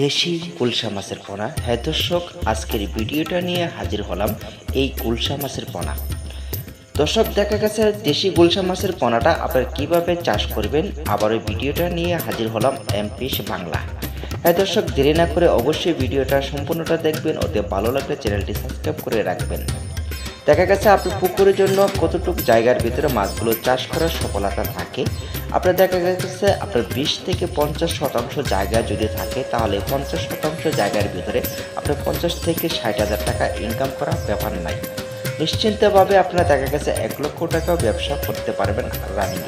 দেশি গুলশা মাছের পোনা। হ্যাঁ দর্শক, আজকের ভিডিওটা নিয়ে হাজির হলাম এই গুলশা মাছের পোনা। দর্শক, দেখা গেছে দেশি গুলশা মাছের পোনাটা আপনারা কিভাবে চাষ করবেন, আবার ওই ভিডিওটা নিয়ে হাজির হলাম এমপিস বাংলা। হ্যাঁ দর্শক, দেরি না করে অবশ্যই ভিডিওটা সম্পূর্ণটা দেখবেন, ওতে ভালো লাগলে চ্যানেলটি সাবস্ক্রাইব করে রাখবেন। দেখা গেছে আপনার পুকুরের জন্য কতটুকু জায়গার ভিতরে মাছগুলো চাষ করার সফলতা থাকে। আপনার দেখা গেছে আপনার 20 থেকে 50% জায়গা যদি থাকে, তাহলে 50% জায়গার ভিতরে আপনার 50 থেকে 60,000 টাকা ইনকাম করা ব্যাপার নাই। নিশ্চিন্তভাবে আপনারা দেখা গেছে 1 লক্ষ টাকাও ব্যবসা করতে পারবেন রানিং।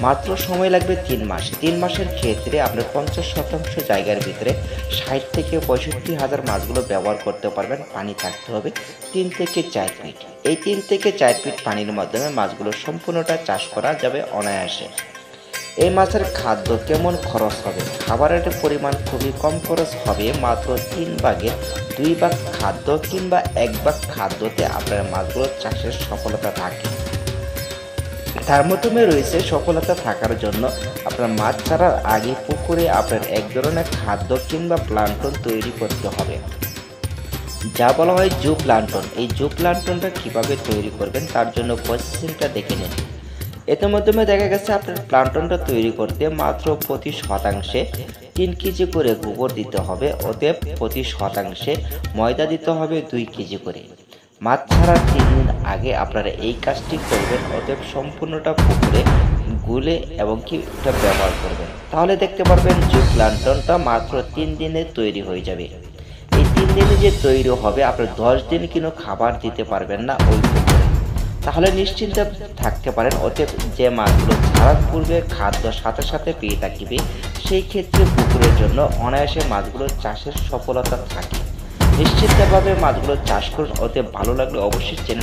মাত্র সময় লাগবে 3 মাস। 3 মাসের ক্ষেত্রে আপনার 50% জায়গার ভিতরে 60 থেকে 65,000 মাছগুলো ব্যবহার করতে পারবেন। পানি থাকতে হবে 3 থেকে 4 ফিট। এই 3 থেকে 4 ফিট পানির মাধ্যমে মাছগুলো সম্পূর্ণটা চাষ করা যাবে অনায়াসে। এই মাছের খাদ্য কেমন খরচ হবে? খাবারের পরিমাণ খুবই কম খরচ হবে। মাত্র 3 ভাগের 2 ভাগ খাদ্য কিংবা 1 ভাগ খাদ্যতে আপনার মাছগুলো চাষের সফলতা থাকে। তার মাধ্যমে রয়েছে সফলতা থাকার জন্য আপনার মাছ ছাড়ার আগে পুকুরে আপনার এক ধরনের খাদ্য কিংবা প্লান্টন তৈরি করতে হবে, যা বলা হয় জু প্লান্টন। এই জু প্লান্টনটা কীভাবে তৈরি করবেন তার জন্য প্রসেসিংটা দেখে নিন। এর মাধ্যমে দেখা গেছে আপনার প্লান্টনটা তৈরি করতে মাত্র প্রতি শতাংশে 3 কেজি করে গোবর দিতে হবে, অতএব প্রতি শতাংশে ময়দা দিতে হবে 2 কেজি করে। মাছ ছাড়ার 3 দিন আগে আপনারা এই কাজটি করবেন, অতএব সম্পূর্ণটা পুকুরে গুলে এবং কি এটা ব্যবহার করবেন। তাহলে দেখতে পারবেন যে প্লান্টনটা মাত্র 3 দিনে তৈরি হয়ে যাবে। এই 3 দিনে যে তৈরি হবে, আপনার 10 দিন কিন্তু খাবার দিতে পারবেন না ওই পুকুরে। তাহলে নিশ্চিন্তে থাকতে পারেন, অতএব যে মাছগুলো ছাড়ার পূর্বে খাদ্য সাথে সাথে পেয়ে থাকবে, সেই ক্ষেত্রে পুকুরের জন্য অনায়াসে মাছগুলো চাষের সফলতা থাকে। নিশ্চিতভাবে মাছগুলো চাষ করুন। অতএব ভালো লাগলে অবশ্যই চ্যানেল